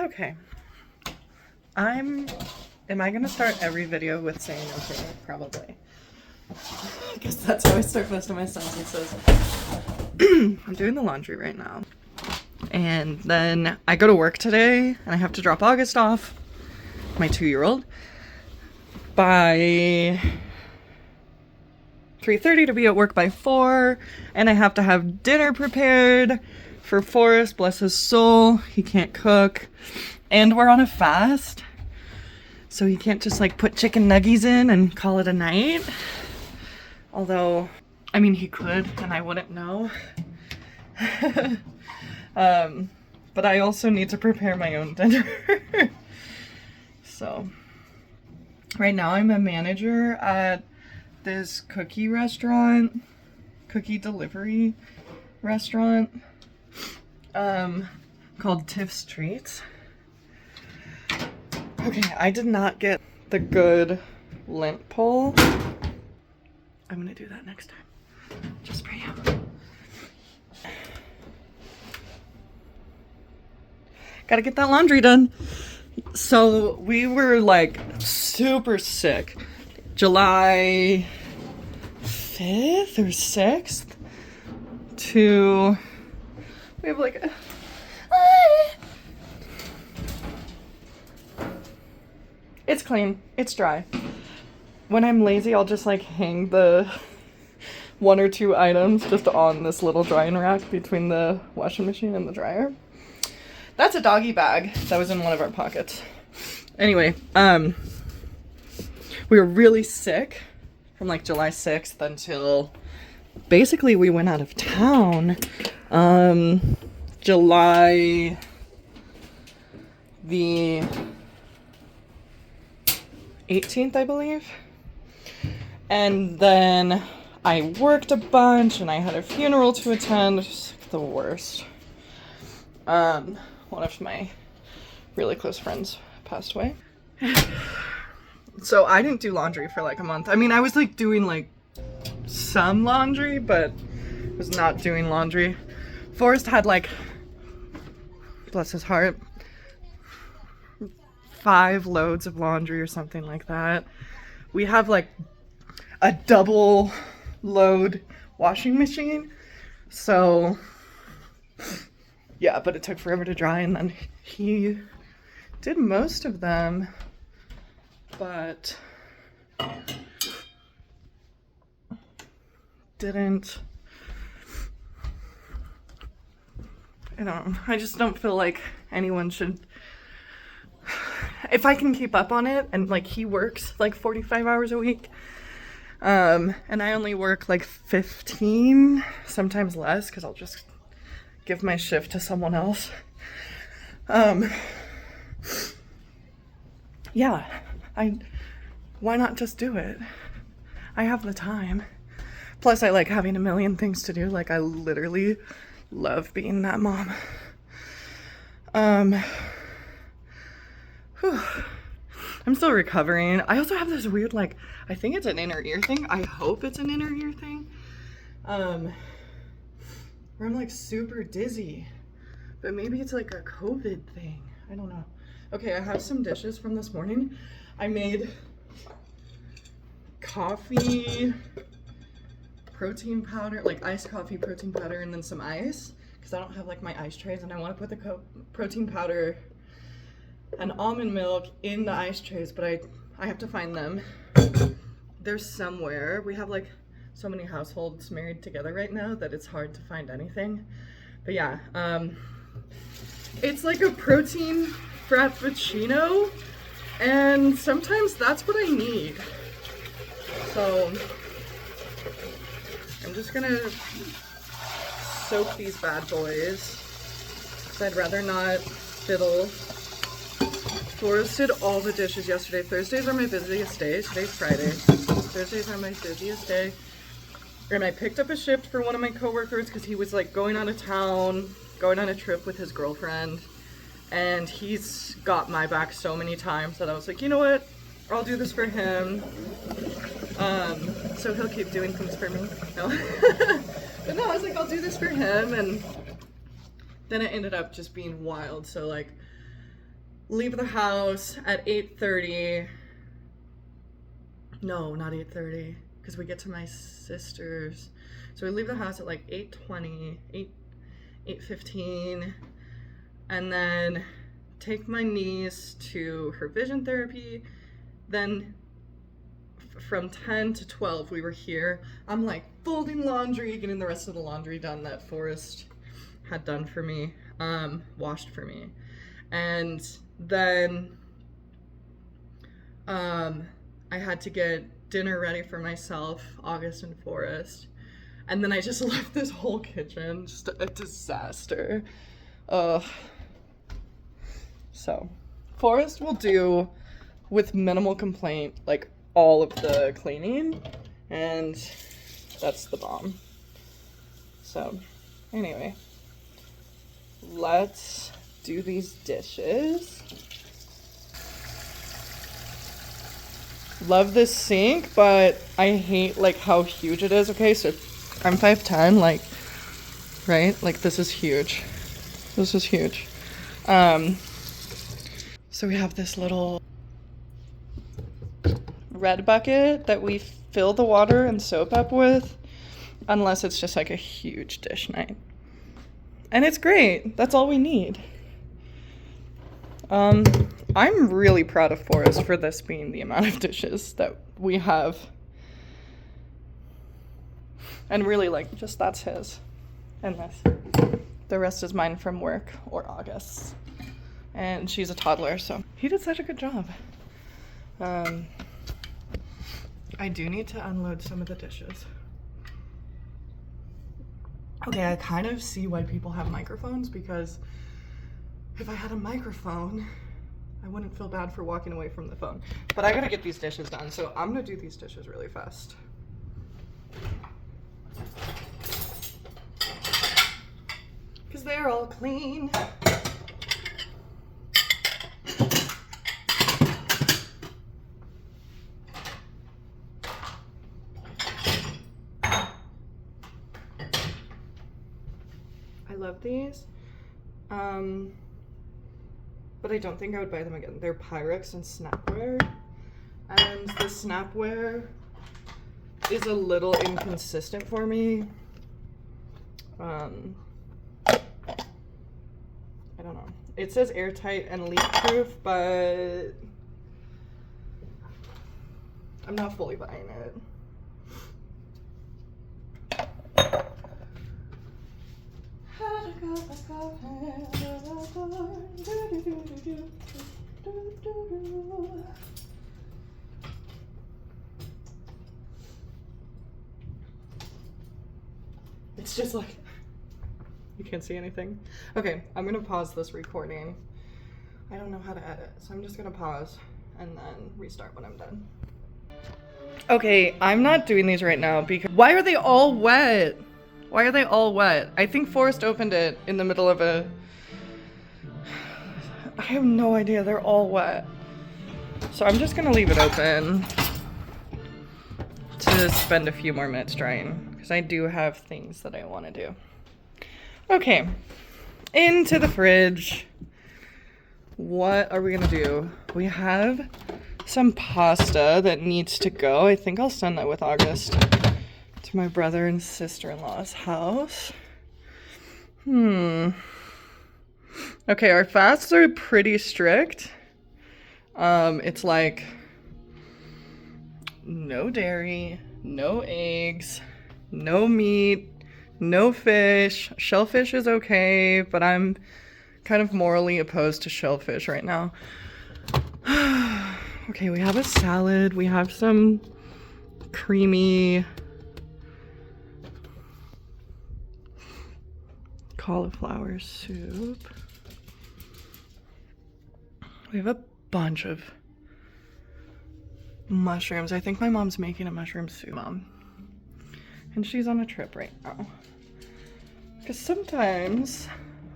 Okay. Am I gonna start every video with saying okay? Probably. I guess that's how I start most of my sentences. I'm doing the laundry right now. And then I go to work today and I have to drop August off, my 2-year-old, by 3:30 to be at work by 4, and I have to have dinner prepared for Forrest, bless his soul. He can't cook. And we're on a fast. So he can't just like put chicken nuggies in and call it a night. Although, I mean, he could and I wouldn't know. But I also need to prepare my own dinner. So, right now I'm a manager at this cookie delivery restaurant, called Tiff's Treats. Okay, I did not get the good lint pull. I'm gonna do that next time, just for you. Gotta get that laundry done. So we were like super sick. July 5th or 6th to, we have like, it's clean, it's dry. When I'm lazy, I'll just like hang the 1 or 2 items just on this little drying rack between the washing machine and the dryer. That's a doggy bag that was in one of our pockets. Anyway, we were really sick from like July 6th until basically we went out of town July the 18th, I believe. And then I worked a bunch and I had a funeral to attend. It's the worst. One of my really close friends passed away. So I didn't do laundry for like a month. I mean, I was like doing like some laundry, but was not doing laundry. Forrest had like, bless his heart, 5 loads of laundry or something like that. We have like a double load washing machine. So yeah, but it took forever to dry, and then he did most of them, but didn't, I don't know, I just don't feel like anyone should, if I can keep up on it, and like he works like 45 hours a week, and I only work like 15, sometimes less, because I'll just give my shift to someone else. Yeah, why not just do it? I have the time. Plus I like having a million things to do. Like I literally love being that mom. I'm still recovering. I also have this weird, like, I think it's an inner ear thing. I hope it's an inner ear thing. Where I'm like super dizzy, but maybe it's like a COVID thing. I don't know. Okay, I have some dishes from this morning. I made coffee, protein powder, like iced coffee, protein powder, and then some ice, because I don't have like my ice trays, and I want to put the protein powder and almond milk in the ice trays, but I have to find them. They're somewhere. We have like so many households married together right now that it's hard to find anything. But yeah, it's like a protein frappuccino, and sometimes that's what I need. So I'm just gonna soak these bad boys, because I'd rather not fiddle. Forrest did all the dishes yesterday. Thursdays are my busiest day. Today's Friday. Thursdays are my busiest day. And I picked up a shift for one of my coworkers because he was like going out of town, going on a trip with his girlfriend, and he's got my back so many times that I was like, you know what, I'll do this for him. So he'll keep doing things for me. No. But no, I was like, I'll do this for him, and then it ended up just being wild. So like leave the house at 8:30. No, not 8:30, because we get to my sister's. So we leave the house at like 8:20, 8:15, and then take my niece to her vision therapy. Then from 10 to 12 we were here. I'm like folding laundry, getting the rest of the laundry done that Forrest had done for me, washed for me. And then I had to get dinner ready for myself, August and Forrest. And then I just left this whole kitchen just a disaster. So Forrest will do, with minimal complaint, like all of the cleaning, and that's the bomb. So anyway, let's do these dishes. Love this sink, but I hate like how huge it is. Okay, so I'm 5'10", like, right? Like this is huge. This is huge. So we have this little red bucket that we fill the water and soap up with, unless it's just like a huge dish night. And it's great. That's all we need. I'm really proud of Forrest for this being the amount of dishes that we have. And really, like, just that's his. And this. The rest is mine from work or August. And she's a toddler, so he did such a good job. I do need to unload some of the dishes. Okay, I kind of see why people have microphones, because if I had a microphone, I wouldn't feel bad for walking away from the phone. But I gotta get these dishes done, so I'm gonna do these dishes really fast. Because they're all clean. I love these. But I don't think I would buy them again. They're Pyrex and Snapware. And the Snapware is a little inconsistent for me. I don't know. It says airtight and leak-proof, but I'm not fully buying it. It's just like, you can't see anything. Okay, I'm gonna pause this recording. I don't know how to edit, so I'm just gonna pause and then restart when I'm done. Okay, I'm not doing these right now because why are they all wet? Why are they all wet? I think Forrest opened it in the middle of a... I have no idea, they're all wet. So I'm just gonna leave it open to spend a few more minutes drying, because I do have things that I wanna do. Okay, into the fridge. What are we gonna do? We have some pasta that needs to go. I think I'll send that with August to my brother and sister-in-law's house. Okay, our fasts are pretty strict. It's like no dairy, no eggs, no meat, no fish. Shellfish is okay, but I'm kind of morally opposed to shellfish right now. Okay, we have a salad. We have some creamy cauliflower soup. We have a bunch of mushrooms. I think my mom's making a mushroom soup, Mom. And she's on a trip right now. Because sometimes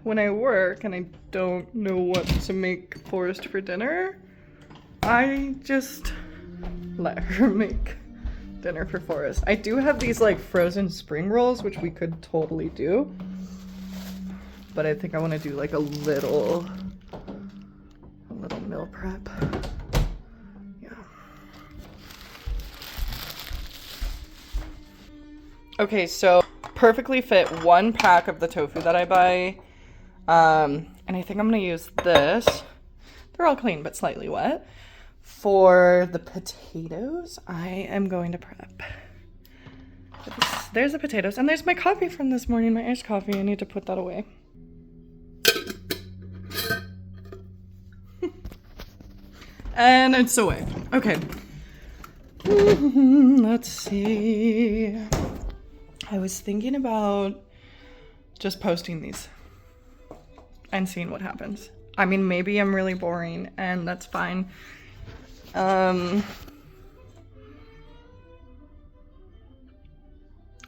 when I work and I don't know what to make Forrest for dinner, I just let her make dinner for Forrest. I do have these like frozen spring rolls, which we could totally do. But I think I want to do like a little meal prep. Yeah. Okay, so perfectly fit 1 pack of the tofu that I buy. And I think I'm gonna use this. They're all clean, but slightly wet. For the potatoes, I am going to prep. There's the potatoes, and there's my coffee from this morning, my iced coffee. I need to put that away. And it's away. Okay. Let's see. I was thinking about just posting these and seeing what happens. I mean, maybe I'm really boring, and that's fine. I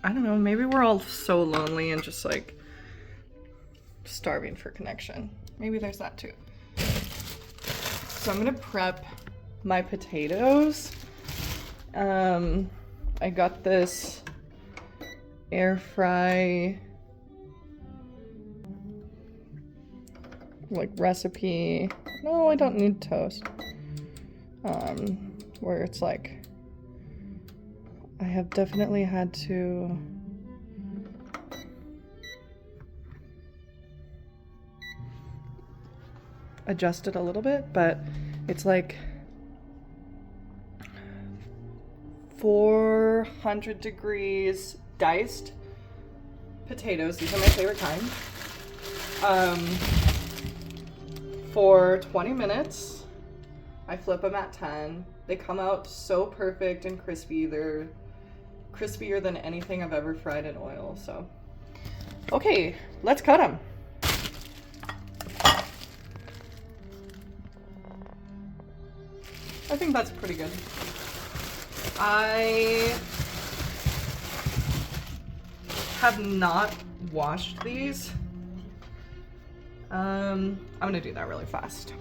don't know, maybe we're all so lonely and just like starving for connection. Maybe there's that too. So I'm gonna prep my potatoes. I got this air fry like recipe. No, I don't need toast. Where it's like, I have definitely had to adjust it a little bit, but it's like 400 degrees diced potatoes. These are my favorite kind. For 20 minutes. I flip them at 10. They come out so perfect and crispy. They're crispier than anything I've ever fried in oil, so. Okay, let's cut them. I think that's pretty good. I have not washed these. I'm gonna do that really fast.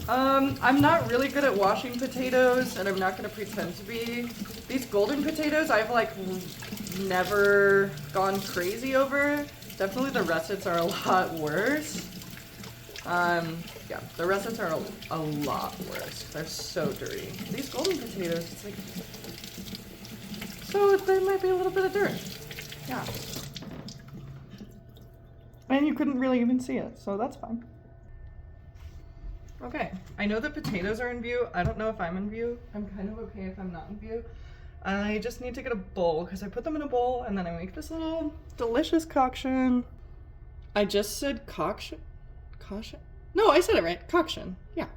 I'm not really good at washing potatoes, and I'm not gonna pretend to be. These golden potatoes, I've like never gone crazy over. Definitely the russets are a lot worse. Yeah, the russets are a lot worse. They're so dirty. These golden potatoes, it's like, so there might be a little bit of dirt. Yeah. And you couldn't really even see it, so that's fine. Okay, I know the potatoes are in view. I don't know if I'm in view. I'm kind of okay if I'm not in view. I just need to get a bowl because I put them in a bowl and then I make this little delicious concoction. I just said concoction? Caution? No, I said it right. Concoction. Yeah.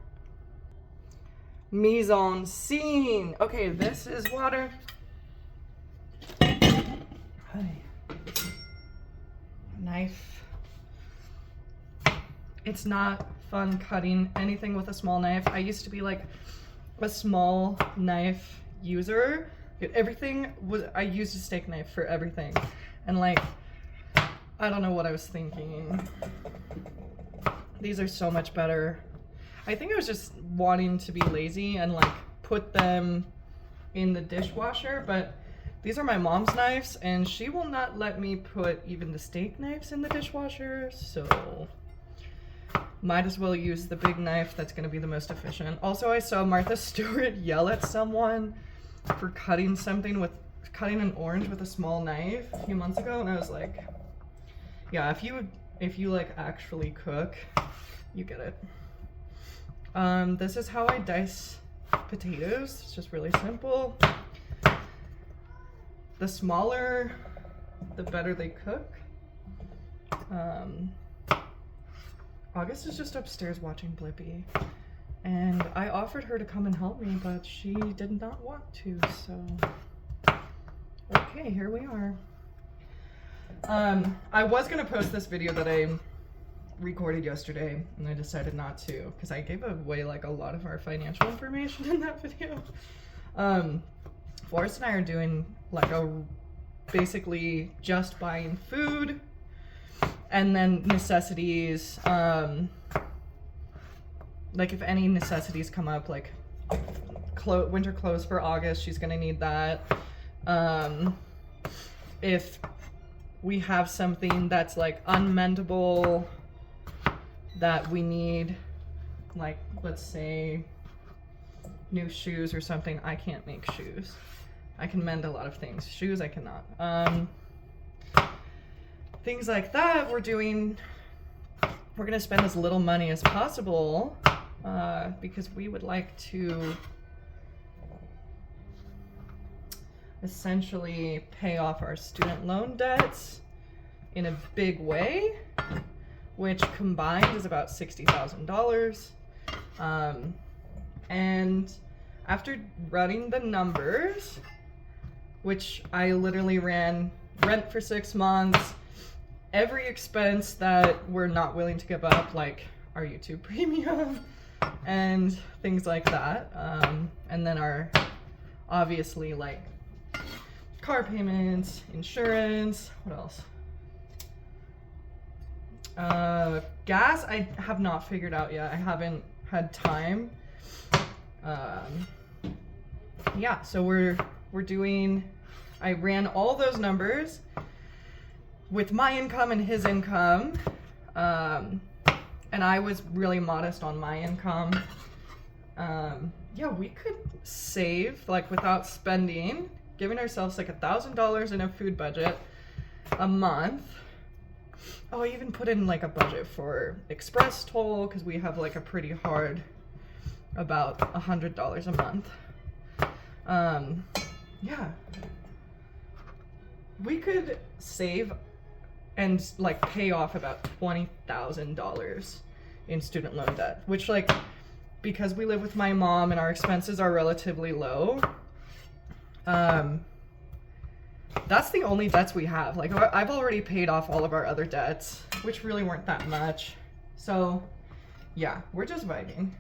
Mise en scene. Okay, this is water. Hi. Knife. It's not fun cutting anything with a small knife. I used to be like a small knife user. Everything was, I used a steak knife for everything. And like, I don't know what I was thinking. These are so much better. I think I was just wanting to be lazy and like put them in the dishwasher, but these are my mom's knives and she will not let me put even the steak knives in the dishwasher, so might as well use the big knife that's gonna be the most efficient. Also, I saw Martha Stewart yell at someone for cutting an orange with a small knife a few months ago, and I was like, yeah, if you like actually cook, you get it. This is how I dice potatoes. It's just really simple. The smaller, the better they cook. August is just upstairs watching Blippi, and I offered her to come and help me, but she did not want to, so okay, here we are. I was gonna post this video that I recorded yesterday, and I decided not to because I gave away like a lot of our financial information in that video. Forrest and I are doing like basically just buying food and then necessities, like if any necessities come up, like winter clothes for August, she's gonna need that. If we have something that's like unmendable, that we need, like, let's say new shoes or something. I can't make shoes. I can mend a lot of things. Shoes I cannot. Things like that we're gonna spend as little money as possible because we would like to essentially pay off our student loan debts in a big way, which combined is about $60,000. And after running the numbers, which I literally ran rent for 6 months, every expense that we're not willing to give up, like our YouTube premium and things like that, and then our, obviously, like car payments, insurance, what else? Gas, I have not figured out yet. I haven't had time. Yeah, so we're doing, I ran all those numbers with my income and his income, and I was really modest on my income. Yeah, we could save, like, without spending, giving ourselves like $1,000 in a food budget a month. Oh, I even put in like a budget for express toll because we have like a pretty hard, about $100 a month. Yeah, we could save and like pay off about $20,000 in student loan debt, which, like, because we live with my mom and our expenses are relatively low, that's the only debts we have. Like, I've already paid off all of our other debts, which really weren't that much. So yeah, we're just vibing.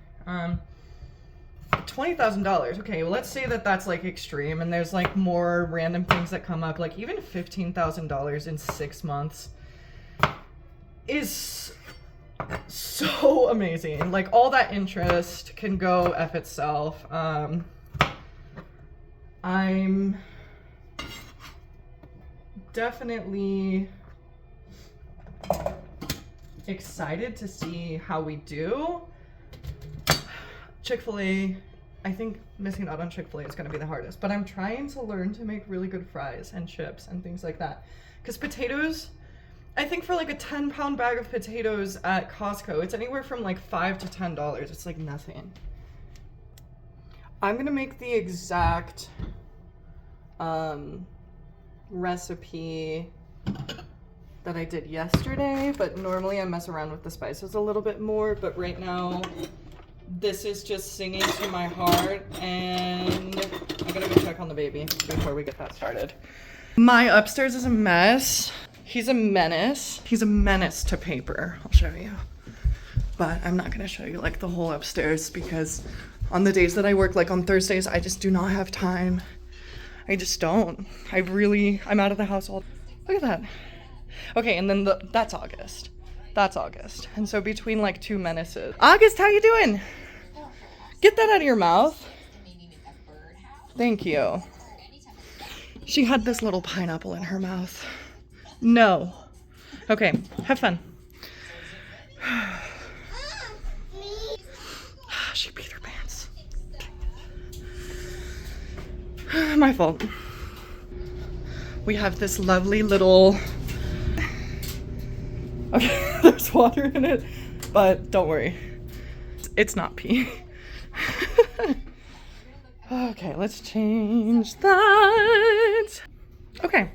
$20,000. Okay, well, let's say that that's like extreme and there's like more random things that come up. Like even $15,000 in 6 months is so amazing. Like all that interest can go F itself. I'm definitely excited to see how we do. Chick-fil-A, I think missing out on Chick-fil-A is going to be the hardest, but I'm trying to learn to make really good fries and chips and things like that. Because potatoes, I think for like a 10-pound bag of potatoes at Costco, it's anywhere from like $5 to $10. It's like nothing. I'm going to make the exact recipe that I did yesterday, but normally I mess around with the spices a little bit more, but right now this is just singing to my heart, and I gotta go check on the baby before we get that started. My upstairs is a mess. He's a menace. He's a menace to paper. I'll show you. But I'm not gonna show you like the whole upstairs because on the days that I work, like on Thursdays, I just do not have time. I just don't. I'm out of the house all. Look at that. Okay, and then that's August. That's August. And so between like two menaces. August, how you doing? Get that out of your mouth. Thank you. She had this little pineapple in her mouth. No. Okay, have fun. She peed her pants. My fault. We have this lovely little... Okay, there's water in it, but don't worry. It's not pee. Okay, let's change that. Okay.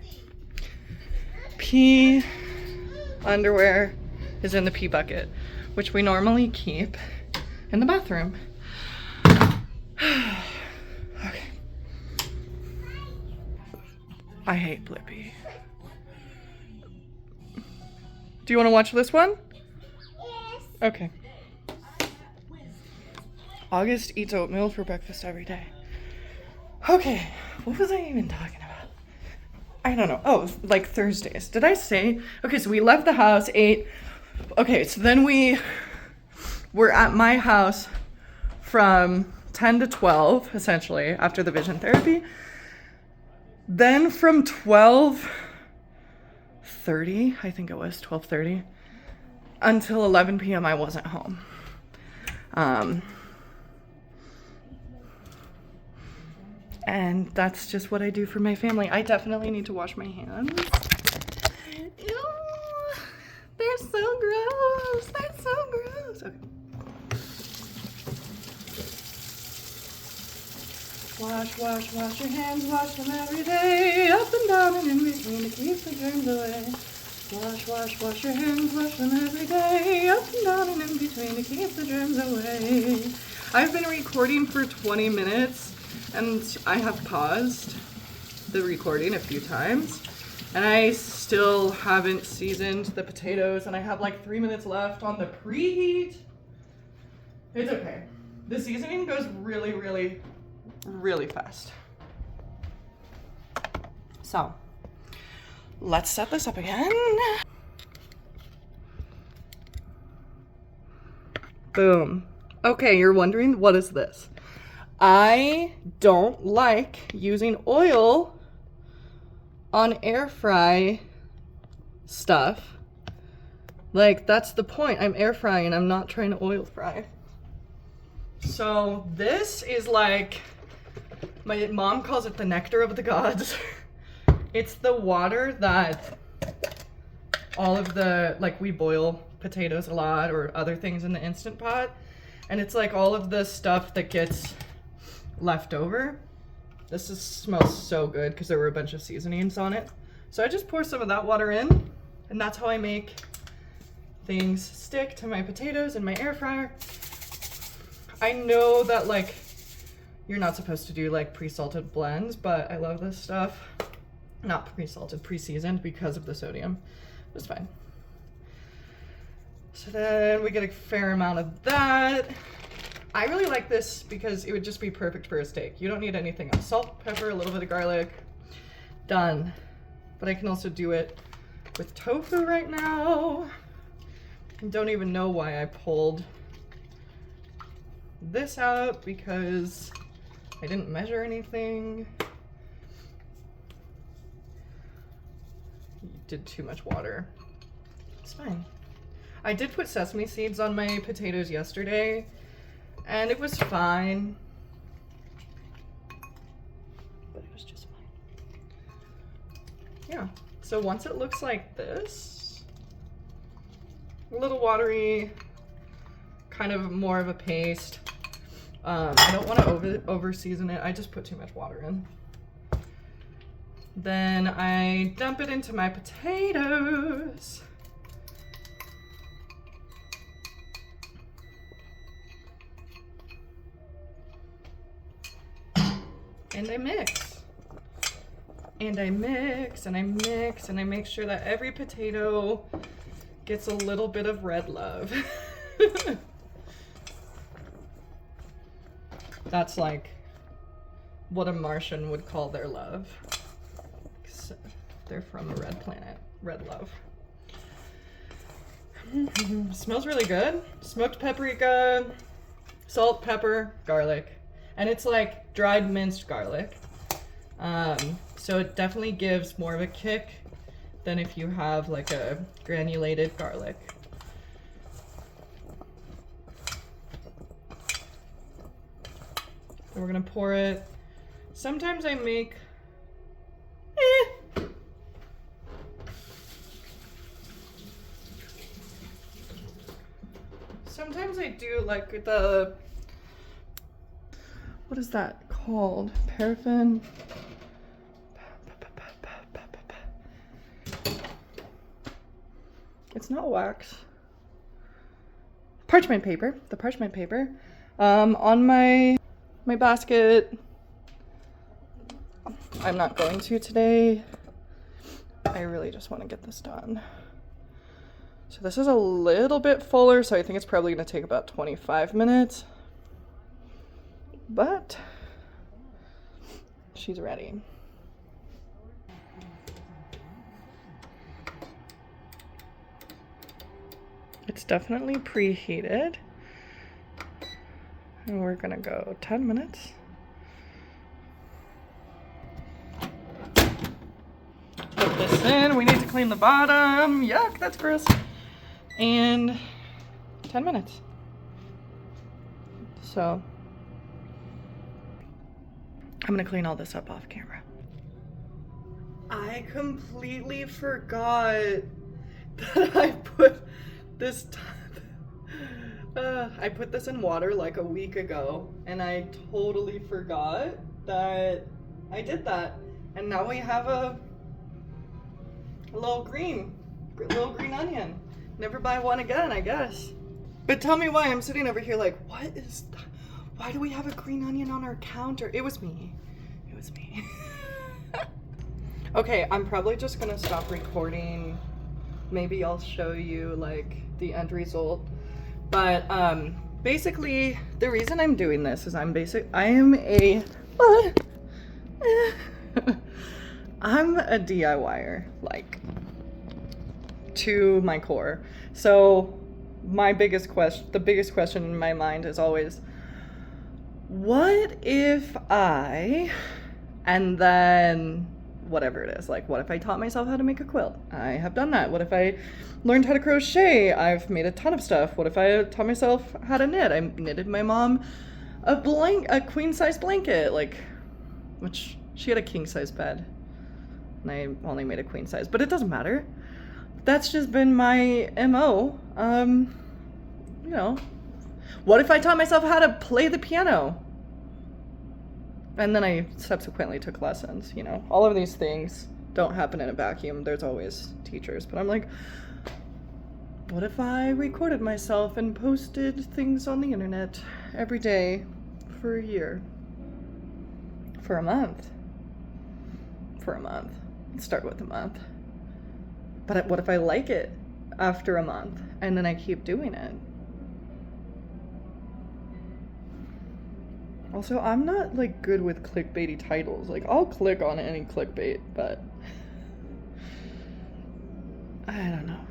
Pee underwear is in the pee bucket, which we normally keep in the bathroom. Okay. I hate Blippi. Do you want to watch this one? Yes. Okay. August eats oatmeal for breakfast every day. Okay, what was I even talking about? I don't know. Oh, like Thursdays. Did I say? Okay, so we left the house, ate. Okay, so then we were at my house from 10 to 12, essentially, after the vision therapy. Then from 12:30, I think it was 12:30, until 11 p.m. I wasn't home. And that's just what I do for my family. I definitely need to wash my hands. Ew, they're so gross. They're so gross. Okay. Wash your hands, wash them every day, up and down and in between to keep the germs away. Wash your hands, wash them every day, up and down and in between to keep the germs away. I've been recording for 20 minutes and I have paused the recording a few times and I still haven't seasoned the potatoes and I have like 3 minutes left on the preheat. It's okay. The seasoning goes really, really, really fast. So let's set this up again. Boom. Okay, you're wondering, what is this? I don't like using oil on air fry stuff. Like, that's the point. I'm air frying, I'm not trying to oil fry. So this is like, my mom calls it the nectar of the gods. It's the water that all of the, like, we boil potatoes a lot or other things in the Instant Pot. And it's like all of the stuff that gets left over. This smells so good because there were a bunch of seasonings on it. So I just pour some of that water in and that's how I make things stick to my potatoes in my air fryer. I know that like you're not supposed to do like pre-salted blends, but I love this stuff. Not pre-salted, pre-seasoned because of the sodium. It's fine. So then we get a fair amount of that. I really like this because it would just be perfect for a steak. You don't need anything else. Salt, pepper, a little bit of garlic. Done. But I can also do it with tofu right now. I don't even know why I pulled this out because I didn't measure anything. You did too much water. It's fine. I did put sesame seeds on my potatoes yesterday and it was fine. But it was just fine. Yeah, so once it looks like this, a little watery, kind of more of a paste. I don't want to over season it. I just put too much water in. Then I dump it into my potatoes. And I mix. And I mix and I mix and I make sure that every potato gets a little bit of red love. That's like what a Martian would call their love. They're from a red planet. Red love. Smells really good. Smoked paprika, salt, pepper, garlic. And it's like dried minced garlic. So it definitely gives more of a kick than if you have like a granulated garlic. And we're gonna pour it. Sometimes I make, sometimes I do like the, what is that called? Paraffin? It's not wax. Parchment paper, the parchment paper, on my basket. I'm not going to today. I really just want to get this done. So this is a little bit fuller, so I think it's probably going to take about 25 minutes. But she's ready. It's definitely preheated. And we're gonna go 10 minutes. Put this in. We need to clean the bottom. Yuck, that's gross. in 10 minutes. So I'm gonna clean all this up off camera. I completely forgot that I put this I put this in water like a week ago, and I totally forgot that I did that. And now we have a little green onion. Never buy one again, I guess. But tell me why I'm sitting over here like, why do we have a green onion on our counter? It was me. Okay, I'm probably just gonna stop recording. Maybe I'll show you like the end result. But basically the reason I'm doing this is I'm a DIYer, like, to my core. So the biggest question in my mind is always, what if and then whatever it is, like, what if I taught myself how to make a quilt? I have done that. What if I learned how to crochet? I've made a ton of stuff. What if I taught myself how to knit? I knitted my mom a queen size blanket, like, which she had a king size bed, and I only made a queen size, but it doesn't matter. That's just been my MO. You know, what if I taught myself how to play the piano? And then I subsequently took lessons, you know. All of these things don't happen in a vacuum. There's always teachers. But I'm like, what if I recorded myself and posted things on the internet every day for a year? For a month. Let's start with a month. But what if I like it after a month and then I keep doing it? Also, I'm not like good with clickbaity titles. Like, I'll click on any clickbait, but I don't know.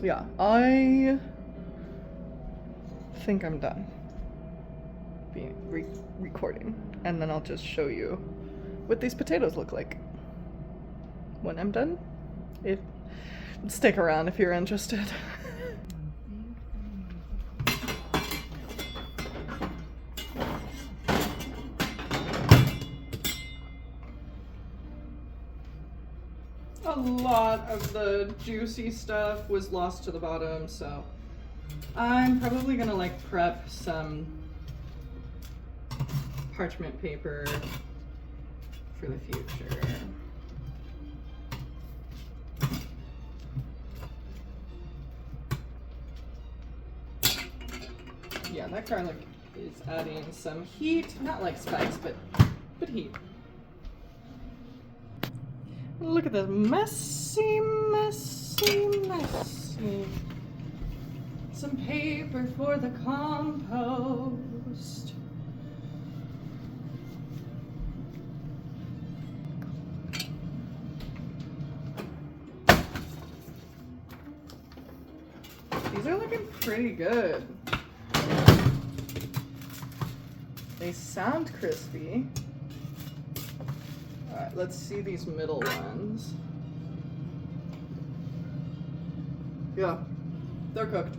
Yeah, I think I'm done recording, and then I'll just show you what these potatoes look like when I'm done. Stick around if you're interested. A lot of the juicy stuff was lost to the bottom, so I'm probably gonna like prep some parchment paper for the future. Yeah, that garlic is adding some heat, not like spice, but heat. Look at this messy. Some paper for the compost. These are looking pretty good. They sound crispy. All right, let's see these middle ones. Yeah, they're cooked.